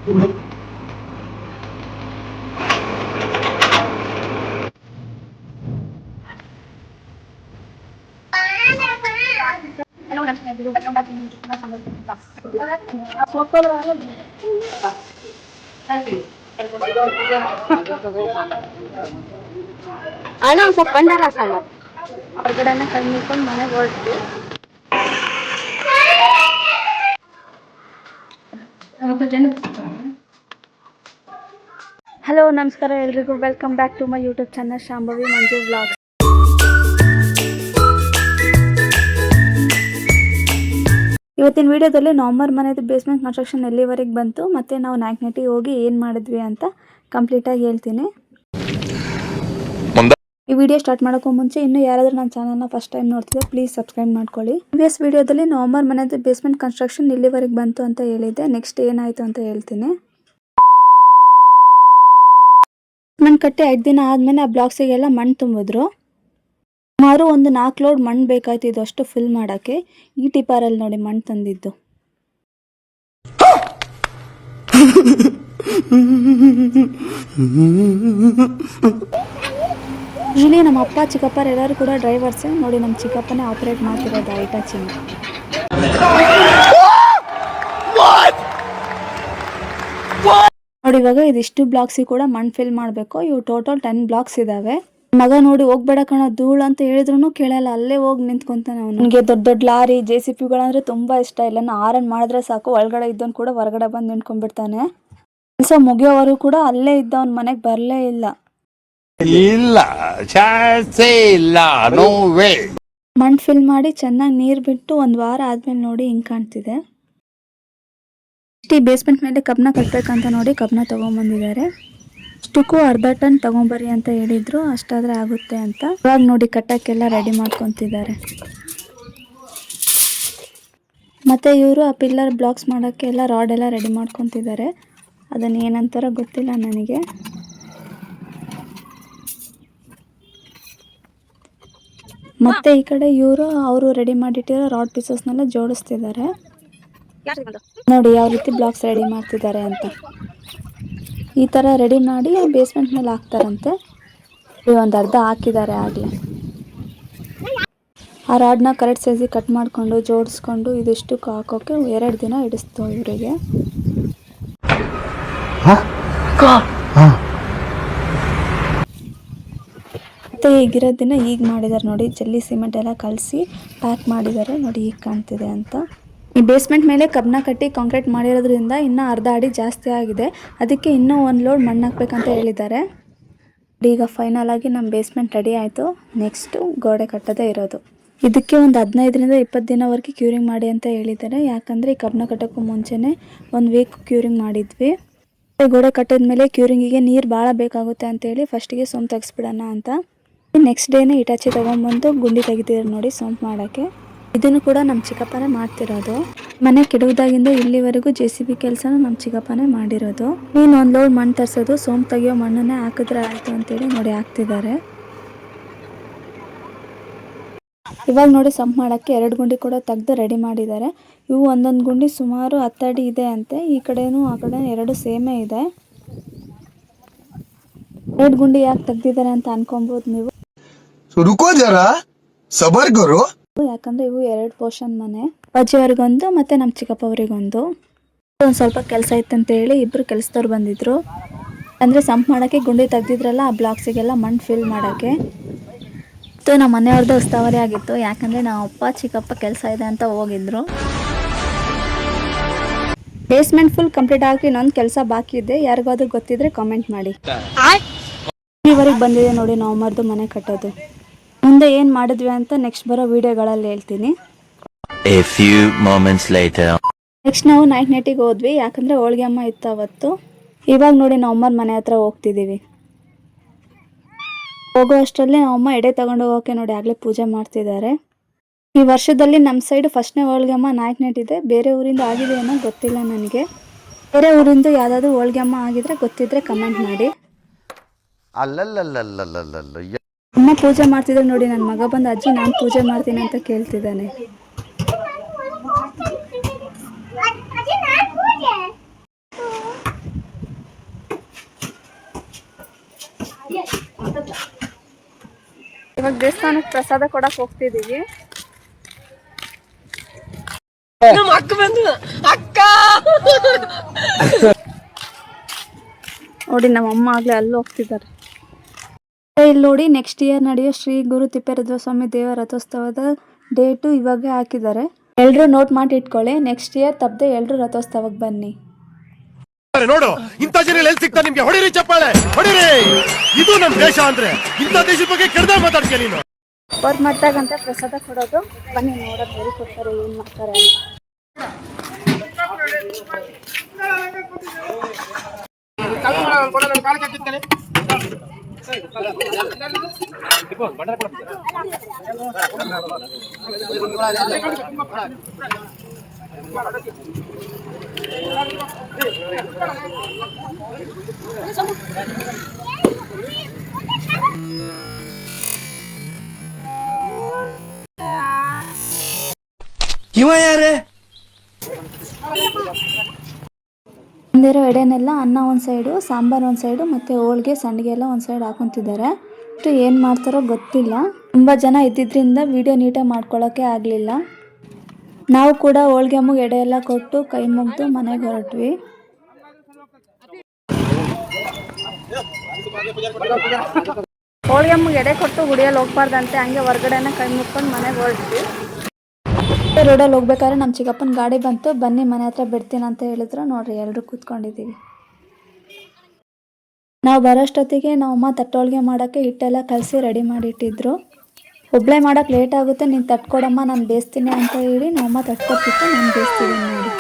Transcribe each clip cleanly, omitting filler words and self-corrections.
ಅಣ್ಣ ಒಂದ್ ಸ್ವಲ್ಪ ಬಂಡಾರ ಹಾಕಲ್ಲ ಹೊರಗಡೆನೆ ಕೈ ಮುಕ್ಕೊಂಡು ಮನೆಗೆ ಹೊರಟ್ವಿ. ಹಲೋ ನಮಸ್ಕಾರ ಎಲ್ರಿಗೂ, welcome back to my YouTube channel Shambhavi Manju vlog. ಇವತ್ತಿನ ವಿಡಿಯೋದಲ್ಲಿ ನವಂಬರ್ ಮನೆದು ಬೇಸ್ಮೆಂಟ್ ಕನ್ಸ್ಟ್ರಕ್ಷನ್ ಎಲ್ಲಿವರೆಗೆ ಬಂತು ಮತ್ತು ನಾವು ನಾಯಕನಹಟ್ಟಿಗೆ ಹೋಗಿ ಏನು ಮಾಡಿದ್ವಿ ಅಂತ ಕಂಪ್ಲೀಟಾಗಿ ಹೇಳ್ತೀನಿ. ಈ ವಿಡಿಯೋ ಸ್ಟಾರ್ಟ್ ಮಾಡೋಕ್ಕೂ ಮುಂಚೆ ಇನ್ನೂ ಯಾರಾದರೂ ನನ್ನ ಚಾನಲ್ನ ಫಸ್ಟ್ ಟೈಮ್ ನೋಡ್ತಿದ್ದೆ ಪ್ಲೀಸ್ ಸಬ್ಸ್ಕ್ರೈಬ್ ಮಾಡ್ಕೊಳ್ಳಿ. ಪ್ರೀವಿಯಸ್ ವಿಡಿಯೋದಲ್ಲಿ ನವಂಬರ್ ಮನೆದು ಬೇಸ್ಮೆಂಟ್ ಕನ್ಸ್ಟ್ರಕ್ಷನ್ ಇಲ್ಲಿವರೆಗೆ ಬಂತು ಅಂತ ಹೇಳಿದ್ದೆ. ನೆಕ್ಸ್ಟ್ ಏನಾಯಿತು ಅಂತ ಹೇಳ್ತೀನಿ. ಬೇಸ್ಮೆಂಟ್ ಕಟ್ಟಿ 5 ದಿನ ಆದಮೇಲೆ ಆ ಬ್ಲಾಕ್ಸಿಗೆಲ್ಲ ಮಣ್ಣು ತುಂಬಿದ್ರು. ಸುಮಾರು ಒಂದು 4 ಲೋಡ್ ಮಣ್ಣು ಬೇಕಾಯ್ತು ಇದು ಅಷ್ಟು ಫಿಲ್ ಮಾಡೋಕ್ಕೆ. ಈ ಟಿಪ್ಪರಲ್ಲಿ ನೋಡಿ ಮಣ್ಣು ತಂದಿದ್ದು. ಯೂಶಲಿ ನಮ್ಮ ಅಪ್ಪ ಚಿಕ್ಕಪ್ಪರು ಎಲ್ಲರೂ ಕೂಡ ಡ್ರೈವರ್ಸೇ. ನೋಡಿ ನಮ್ಮ ಚಿಕ್ಕಪ್ಪನೇ ಆಪರೇಟ್ ಮಾಡ್ತಿರೋದು ಐಟಾಚಿನ. ನೋಡಿ ಇವಾಗ ಇದಿಷ್ಟು ಬ್ಲಾಕ್ಸಿಗೆ ಕೂಡ ಮಣ್ಣು ಫಿಲ್ ಮಾಡಬೇಕು. ಇವು ಟೋಟಲ್ 10 ಬ್ಲಾಕ್ಸ್ ಇದಾವೆ. ಮಗ ನೋಡಿ ಹೋಗ್ಬೇಡ ಕಣ ಧೂಳು ಅಂತ ಹೇಳಿದ್ರು ಕೇಳಲ್ಲ, ಅಲ್ಲೇ ಹೋಗಿ ನಿಂತ್ಕೊಂತಾನೆ ಅವನು. ನನಗೆ ದೊಡ್ಡ ದೊಡ್ಡ ಲಾರಿ JCBಗಳಂದ್ರೆ ತುಂಬಾ ಇಷ್ಟ. ಇಲ್ಲ ಆರನ್ ಮಾಡಿದ್ರೆ ಸಾಕು ಒಳಗಡೆ ಇದ್ದವನು ಕೂಡ ಹೊರಗಡೆ ಬಂದು ನಿಂತ್ಕೊಂಡ್ಬಿಡ್ತಾನೆ. ಕೆಲಸ ಮುಗಿಯೋವರು ಕೂಡ ಅಲ್ಲೇ ಇದ್ದವನ್ ಮನೆಗೆ ಬರಲೇ ಇಲ್ಲ. ಮಣ್ಣು ಫಿಲ್ ಮಾಡಿ ಚೆನ್ನಾಗಿ ನೀರು ಬಿಟ್ಟು 1 ವಾರ ಆದ್ಮೇಲೆ ನೋಡಿ ಹಿಂಗ್ ಕಾಣ್ತಿದೆ. ಈ ಬೇಸ್ಮೆಂಟ್ ಮೇಲೆ ಕಬ್ನ ಕಟ್ಬೇಕಂತ ನೋಡಿ ಕಬ್ನ ತಗೊಂಡ್ಬಂದಿದ್ದಾರೆ. ಅಷ್ಟಕ್ಕೂ ಅರ್ಧ ಟನ್ ತಗೊಂಬರ್ರಿ ಅಂತ ಹೇಳಿದ್ರು, ಅಷ್ಟಾದ್ರೆ ಆಗುತ್ತೆ ಅಂತ. ಇವಾಗ ನೋಡಿ ಕಟ್ಟಕ್ಕೆಲ್ಲ ರೆಡಿ ಮಾಡ್ಕೊಂತಿದ್ದಾರೆ. ಮತ್ತೆ ಇವರು ಆ ಪಿಲ್ಲರ್ ಬ್ಲಾಕ್ಸ್ ಮಾಡೋಕ್ಕೆ ಎಲ್ಲ ರಾಡ್ ಎಲ್ಲ ರೆಡಿ ಮಾಡ್ಕೊಂತಿದ್ದಾರೆ. ಅದನ್ನ ಏನಂತಾರೋ ಗೊತ್ತಿಲ್ಲ ನನಗೆ. ಮತ್ತೆ ಈ ಕಡೆ ಅವರು ರೆಡಿ ಮಾಡಿಟ್ಟಿರೋ ರಾಡ್ ಪೀಸಸ್ನೆಲ್ಲ ಜೋಡಿಸ್ತಿದ್ದಾರೆ. ನೋಡಿ ಯಾವ ರೀತಿ ಬ್ಲಾಕ್ಸ್ ರೆಡಿ ಮಾಡ್ತಿದ್ದಾರೆ ಅಂತ. ಈ ತರ ರೆಡಿ ಮಾಡಿ ಬೇಸ್ಮೆಂಟ್ ಮೇಲೆ ಹಾಕ್ತಾರಂತೆ. ಒಂದು ಅರ್ಧ ಹಾಕಿದ್ದಾರೆ ಆಗಲೇ. ಆ ರಾಡ್ನ ಕರೆಕ್ಟ್ ಸೈಜಿಗೆ ಕಟ್ ಮಾಡಿಕೊಂಡು ಜೋಡಿಸ್ಕೊಂಡು ಇದಿಷ್ಟಕ್ಕೆ ಹಾಕೋಕೆ 2 ದಿನ ಹಿಡಿಸ್ತು ಇವರಿಗೆ. ಮತ್ತೆ ಈಗಿರೋ ದಿನ ಈಗ ಮಾಡಿದ್ದಾರೆ ನೋಡಿ. ಜಲ್ಲಿ ಸಿಮೆಂಟ್ ಎಲ್ಲ ಕಲಸಿ ಪ್ಯಾಕ್ ಮಾಡಿದ್ದಾರೆ ನೋಡಿ, ಈಗ ಕಾಣ್ತಿದೆ ಅಂತ. ಈ ಬೇಸ್ಮೆಂಟ್ ಮೇಲೆ ಕಬ್ನ ಕಟ್ಟಿ ಕಾಂಕ್ರೀಟ್ ಮಾಡಿರೋದ್ರಿಂದ ಇನ್ನೂ ಅರ್ಧ ಅಡಿ ಜಾಸ್ತಿ ಆಗಿದೆ. ಅದಕ್ಕೆ ಇನ್ನೂ 1 ಲೋಡ್ ಮಣ್ಣು ಹಾಕ್ಬೇಕಂತ ಹೇಳಿದ್ದಾರೆ. ಈಗ ಫೈನಲ್ ಆಗಿ ನಮ್ಮ ಬೇಸ್ಮೆಂಟ್ ರೆಡಿ ಆಯಿತು. ನೆಕ್ಸ್ಟು ಗೋಡೆ ಕಟ್ಟೋದೇ ಇರೋದು. ಇದಕ್ಕೆ ಒಂದು 15ರಿಂದ 20 ದಿನವರೆಗೆ ಕ್ಯೂರಿಂಗ್ ಮಾಡಿ ಅಂತ ಹೇಳಿದ್ದಾರೆ. ಯಾಕಂದರೆ ಈ ಕಬ್ನ ಕಟ್ಟೋಕ್ಕೂ ಮುಂಚೆನೇ 1 ವೀಕ್ ಕ್ಯೂರಿಂಗ್ ಮಾಡಿದ್ವಿ. ಗೋಡೆ ಕಟ್ಟಿದ್ಮೇಲೆ ಕ್ಯೂರಿಂಗಿಗೆ ನೀರು ಭಾಳ ಬೇಕಾಗುತ್ತೆ ಅಂತೇಳಿ ಫಸ್ಟಿಗೆ ಸೋಂಪು ತೆಗೆಸ್ಬಿಡೋಣ ಅಂತ. ನೆಕ್ಸ್ಟ್ ಡೇನೇ ಇಟಾಚಿ ತೊಗೊಂಬಂದು ಗುಂಡಿ ತೆಗಿತಿದ್ರು ನೋಡಿ ಸೋಂಪು ಮಾಡೋಕ್ಕೆ. ಇದನ್ನು ಕೂಡ ನಮ್ಮ ಚಿಕ್ಕಪ್ಪನೇ ಮಾಡ್ತಿರೋದು. ಮನೆ ಕೆಡವುದಾಗಿಂದ ಇಲ್ಲಿವರೆಗೂ JCB ಕೆಲಸನ ನಮ್ಮ ಚಿಕ್ಕಪ್ಪನೇ ಮಾಡಿರೋದು. ಇನ್ನು 1 ಲೋಡ್ ಮಣ್ಣು ತರಿಸೋದು, ಸೋಂಪು ತೆಗಿಯೋ ಮಣ್ಣನ್ನೇ ಹಾಕಿದ್ರೆ ಆಯಿತು ಅಂತೇಳಿ ನೋಡಿ ಹಾಕ್ತಿದ್ದಾರೆ. ಇವಾಗ ನೋಡಿ ಸಂಪ್ ಮಾಡೋಕ್ಕೆ 2 ಗುಂಡಿ ಕೂಡ ತೆಗೆದು ರೆಡಿ ಮಾಡಿದ್ದಾರೆ. ಇವು ಒಂದೊಂದು ಗುಂಡಿ ಸುಮಾರು 10 ಅಡಿ ಇದೆ ಅಂತೆ. ಈ ಕಡೆನೂ ಆ ಕಡೆ 2 ಸೇಮೇ ಇದೆ. 2 ಗುಂಡಿ ಯಾಕೆ ತೆಗ್ದಿದ್ದಾರೆ ಅಂತ ಅನ್ಕೊಬೋದು ನೀವು. ಯಾಕಂದ್ರೆ ಇವು 2 ಪೋರ್ಷನ್ ಮನೆ. ಅಜ್ಜಿ ಅವ್ರಿಗೊಂದು ಮತ್ತೆ ನಮ್ಮ ಚಿಕ್ಕಪ್ಪ ಅವ್ರಿಗೊಂದು. ಒಂದು ಸ್ವಲ್ಪ ಕೆಲಸ ಇತ್ತಂತ ಹೇಳಿ ಇಬ್ಬರು ಕೆಲಸದವ್ರು ಬಂದಿದ್ರು. ಅಂದರೆ ಸಂಪ್ ಮಾಡೋಕ್ಕೆ ಗುಂಡಿ ತೆಗ್ದಿದ್ರಲ್ಲ ಆ ಬ್ಲಾಕ್ಸಿಗೆಲ್ಲ ಮಣ್ಣು ಫಿಲ್ ಮಾಡೋಕ್ಕೆ. ನಮ್ಮ ಮನೆಯವ್ರದ್ದು ಉಸ್ತುವಾರಿ ಆಗಿತ್ತು. ಯಾಕಂದರೆ ನಮ್ಮ ಅಪ್ಪ ಚಿಕ್ಕಪ್ಪ ಕೆಲಸ ಇದೆ ಅಂತ ಹೋಗಿದ್ರು. ಬೇಸ್ಮೆಂಟ್ ಫುಲ್ ಕಂಪ್ಲೀಟ್ ಆಗಿ ಇನ್ನೊಂದು ಕೆಲಸ ಬಾಕಿ ಇದೆ. ಯಾರಿಗಾದ್ರೂ ಗೊತ್ತಿದ್ರೆ ಕಾಮೆಂಟ್ ಮಾಡಿ. ಇಲ್ಲಿವರೆಗೆ ಬಂದಿದೆ ನೋಡಿ ನವಂಬರ್ದು ಮನೆ ಕಟ್ಟೋದು. ಮುಂದೆ ಏನು ಮಾಡಿದ್ವಿ ಅಂತ ನೆಕ್ಸ್ಟ್ ಬರೋ ವಿಡಿಯೋಗಳಲ್ಲಿ ಹೇಳ್ತೀನಿ. ನೆಕ್ಸ್ಟ್ ನಾವು ನಾಯಕನಹಟ್ಟಿಗೆ ಹೋದ್ವಿ. ಯಾಕಂದರೆ ಹೋಳಿಗೆ ಅಮ್ಮ ಇತ್ತು ಅವತ್ತು. ಇವಾಗ ನೋಡಿ ನವಂಬರ್ ಮನೆ ಹತ್ರ ಹೋಗ್ತಿದ್ದೀವಿ. ಹೋಗೋ ಅಷ್ಟರಲ್ಲಿ ನಮ್ಮಮ್ಮ ಎಡೆ ತಗೊಂಡು ಹೋಗೋಕೆ ನೋಡಿ ಆಗಲೇ ಪೂಜೆ ಮಾಡ್ತಿದ್ದಾರೆ. ಈ ವರ್ಷದಲ್ಲಿ ನಮ್ಮ ಸೈಡ್ ಫಸ್ಟ್ನೇ ಹೋಳಿಗೆ ಅಮ್ಮ ನಾಯಕನಹಟ್ಟಿದೆ. ಬೇರೆ ಊರಿಂದ ಆಗಿದೆ ಏನೋ ಗೊತ್ತಿಲ್ಲ ನನಗೆ. ಬೇರೆ ಊರಿಂದ ಯಾವುದಾದ್ರೂ ಹೋಳಿಗೆ ಅಮ್ಮ ಆಗಿದ್ರೆ ಗೊತ್ತಿದ್ರೆ ಕಮೆಂಟ್ ಮಾಡಿ. ಅಮ್ಮ ಪೂಜೆ ಮಾಡ್ತಿದ್ರೆ ನೋಡಿ ನನ್ನ ಮಗ ಬಂದು ಅಜ್ಜಿ ನಾನು ಪೂಜೆ ಮಾಡ್ತೀನಿ ಅಂತ ಕೇಳ್ತಿದ್ದಾನೆ. ಇವಾಗ ದೇವಸ್ಥಾನಕ್ಕೆ ಪ್ರಸಾದ ಕೊಡಕ್ ಹೋಗ್ತಿದೀವಿ. ನೋಡಿ ನಮ್ಮ ಅಮ್ಮ ಆಗ್ಲೇ ಅಲ್ಲಿ ಹೋಗ್ತಿದ್ದಾರೆ. ಇಲ್ಲಿ ನೋಡಿ ನೆಕ್ಸ್ಟ್ ಇಯರ್ ನಡೆಯೋ ಶ್ರೀ ಗುರು ತಿಪ್ಪೇರುದ್ರ ಸ್ವಾಮಿ ದೇವರ ರಥೋತ್ಸವದ ಡೇಟು ಇವಾಗ ಹಾಕಿದ್ದಾರೆ. ಎಲ್ರು ನೋಟ್ ಮಾಡಿ ಇಟ್ಕೊಳ್ಳಿ. ನೆಕ್ಸ್ಟ್ ಇಯರ್ ತಪ್ಪದೆ ಎಲ್ರು ರಥೋತ್ಸವಕ್ಕೆ ಬನ್ನಿ. ನೋಡು ಇಂಥ ಜನ ಎಲ್ಲಿ ಸಿಗ್ತಾರೆ ನಿಮ್ಗೆ. ಹೊಡಿರಿ ಚಪ್ಪಾಳೆ ಹೊಡಿರಿ. ಇದು ನಮ್ ದೇಶ ಅಂದ್ರೆ ಇಂಥ ದೇಶದ ಬಗ್ಗೆ ಕೆಡ್ದ ಮಾತಾಡ್ತೀಯ ನೀನು. ಅವ್ರ ಮಟ್ಟಾಗಂತ ಪ್ರಸಾದ ಕೊಡೋದು. ಬನ್ನಿ ನೋಡೋದು ಹೇಳಿ ಕೊಡ್ತಾರೆ ಏನ್ ಮಾಡ್ತಾರೆ ಇವ ಯಾರೇ ಬಂದಿರೋ ಎಡೆನೆಲ್ಲ ಅನ್ನ ಒಂದು ಸೈಡು, ಸಾಂಬಾರು ಒಂದು ಸೈಡು, ಮತ್ತು ಹೋಳಿಗೆ ಸಂಡಿಗೆ ಎಲ್ಲ ಒಂದು ಸೈಡ್ ಹಾಕೊತಿದ್ದಾರೆ. ಏನು ಮಾಡ್ತಾರೋ ಗೊತ್ತಿಲ್ಲ. ತುಂಬ ಜನ ಇದ್ದಿದ್ದರಿಂದ ವಿಡಿಯೋ ನೀಟಾಗಿ ಮಾಡ್ಕೊಳ್ಳೋಕ್ಕೆ ಆಗಲಿಲ್ಲ. ನಾವು ಕೂಡ ಹೋಳಿಗೆ ಅಮ್ಮಗೆ ಎಡೆ ಎಲ್ಲ ಕೊಟ್ಟು ಕೈ ಮುಗಿದು ಮನೆಗೆ ಹೊರಟ್ವಿ. ಹೋಳಿಗೆ ಅಮ್ಮಗೆ ಎಡೆ ಕೊಟ್ಟು ಗುಡಿಯಲ್ಲಿ ಹೋಗ್ಬಾರ್ದಂತೆ, ಹಂಗೆ ಹೊರಗಡೆನ ಕೈ ಮುಗ್ಕೊಂಡು ಮನೆಗೆ ಹೊರಟ್ವಿ. ರೋಡಲ್ಲಿ ಹೋಗ್ಬೇಕಾದ್ರೆ ನಮ್ಮ ಚಿಕ್ಕಪ್ಪನ ಗಾಡಿ ಬಂತು. ಬನ್ನಿ ಮನೆ ಹತ್ರ ಬಿಡ್ತೀನಿ ಅಂತ ಹೇಳಿದ್ರು. ನೋಡ್ರಿ ಎಲ್ಲರೂ ಕೂತ್ಕೊಂಡಿದ್ದೀವಿ. ನಾವು ಬರೋಷ್ಟೊತ್ತಿಗೆ ನಮ್ಮಮ್ಮ ತಟ್ಟೋಳಿಗೆ ಮಾಡೋಕ್ಕೆ ಹಿಟ್ಟೆಲ್ಲ ಕಲಸಿ ರೆಡಿ ಮಾಡಿ ಇಟ್ಟಿದ್ರು. ಒಬ್ಬಳೇ ಮಾಡೋಕ್ಕೆ ಲೇಟ್ ಆಗುತ್ತೆ, ನೀನು ತಟ್ಕೊಡಮ್ಮ ನಾನು ಬೇಯಿಸ್ತೀನಿ ಅಂತ ಹೇಳಿ ನಮ್ಮಮ್ಮ ತಟ್ಕೊಟ್ಟಿತ್ತು. ನಾನು ಬೇಯಿಸ್ತೀನಿ ನೋಡಿ.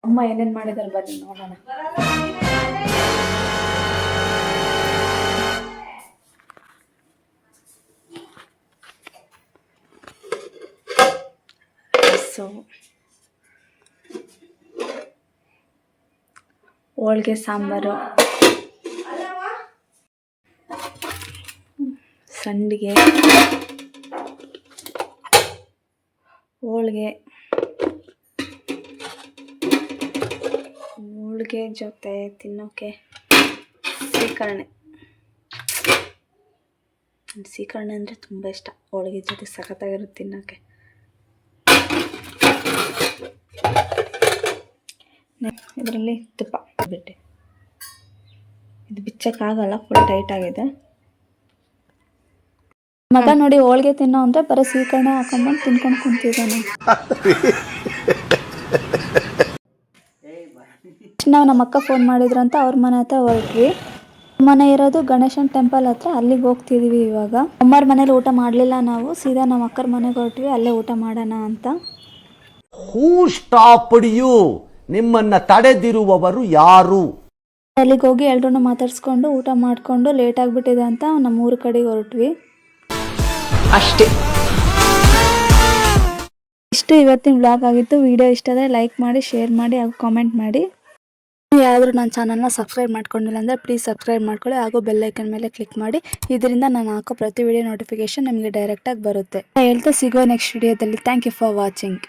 ಅಮ್ಮ ಏನೇನು ಮಾಡಿದಾರೆ ಬನ್ನಿ ನೋಡೋಣ. ಹೋಳಿಗೆ ಸಾಂಬಾರು, ಸಂಡಿಗೆ, ಹೋಳಿಗೆ ಜೊತೆ ತಿನ್ನೋಕೆ ಸೀಕರಣೆ. ಸೀಕರಣೆ ಅಂದರೆ ತುಂಬ ಇಷ್ಟ. ಹೋಳಿಗೆ ಜೊತೆ ಸಖತ್ತಾಗಿರುತ್ತೆ ತಿನ್ನೋಕ್ಕೆ. ಇದರಲ್ಲಿ ತುಪ್ಪ ಬಿಟ್ಟೆ. ಇದು ಬಿಚ್ಚಕ್ಕಾಗಲ್ಲ, ಫುಲ್ ಟೈಟ್ ಆಗಿದೆ. ಮಗ ನೋಡಿ ಹೋಳಿಗೆ ತಿನ್ನೋ ಅಂದರೆ ಬರೀ ಸೀಕರಣೆ ಹಾಕೊಂಡ್ಬಂದು ತಿನ್ಕೊಂಡು ಕುಂತಿದ್ದಾನೆ. ನಾವು ನಮ್ಮ ಅಕ್ಕ ಫೋನ್ ಮಾಡಿದ್ರು ಅಂತ ಅವ್ರ ಮನೆ ಹತ್ರ ಹೊರಟ್ವಿ. ಮನೆ ಇರೋದು ಗಣೇಶನ್ ಟೆಂಪಲ್ ಹತ್ರ, ಅಲ್ಲಿಗೆ ಹೋಗ್ತಿದೀವಿ ಇವಾಗ. ಅಮ್ಮರ ಮನೇಲಿ ಊಟ ಮಾಡಲಿಲ್ಲ ನಾವು, ಸೀದಾ ನಮ್ಮ ಅಕ್ಕರ ಮನೆಗೆ ಹೊರಟ್ವಿ, ಅಲ್ಲೇ ಊಟ ಮಾಡೋಣ ಅಂತ. ಹೂ ಸ್ಟಾಪ್ಡ್ ಯು? ನಿಮ್ಮನ್ನ ತಡೆದಿರುವವರು ಯಾರು? ಅಲ್ಲಿಗೆ ಹೋಗಿ ಎಲ್ರೂ ಮಾತಾಡ್ಸ್ಕೊಂಡು ಊಟ ಮಾಡಿಕೊಂಡು ಲೇಟ್ ಆಗಿಬಿಟ್ಟಿದೆ ಅಂತ ನಮ್ಮ ಊರ ಕಡೆಗೆ ಹೊರಟ್ವಿ ಅಷ್ಟೇ. ಇಷ್ಟು ಇವತ್ತಿನ ವ್ಲಾಗ್ ಆಗಿತ್ತು. ವಿಡಿಯೋ ಇಷ್ಟ ಆದರೆ ಲೈಕ್ ಮಾಡಿ, ಶೇರ್ ಮಾಡಿ ಹಾಗೂ ಕಾಮೆಂಟ್ ಮಾಡಿ. ಯಾರಾದರೂ ನನ್ನ ಚಾನಲ್ನ ಸಬ್ಸ್ಕ್ರೈಬ್ ಮಾಡ್ಕೊಂಡಿಲ್ಲ ಅಂದರೆ ಪ್ಲೀಸ್ ಸಬ್ಸ್ಕ್ರೈಬ್ ಮಾಡ್ಕೊಳ್ಳಿ ಹಾಗೂ ಬೆಲ್ ಐಕನ್ ಮೇಲೆ ಕ್ಲಿಕ್ ಮಾಡಿ. ಇದರಿಂದ ನಾನು ಹಾಕೋ ಪ್ರತಿ ವಿಡಿಯೋ ನೋಟಿಫಿಕೇಶನ್ ನಿಮಗೆ ಡೈರೆಕ್ಟಾಗಿ ಬರುತ್ತೆ. ಹೇಳ್ತಾ ಸಿಗೋ ನೆಕ್ಸ್ಟ್ ವಿಡಿಯೋದಲ್ಲಿ. Thank you for watching.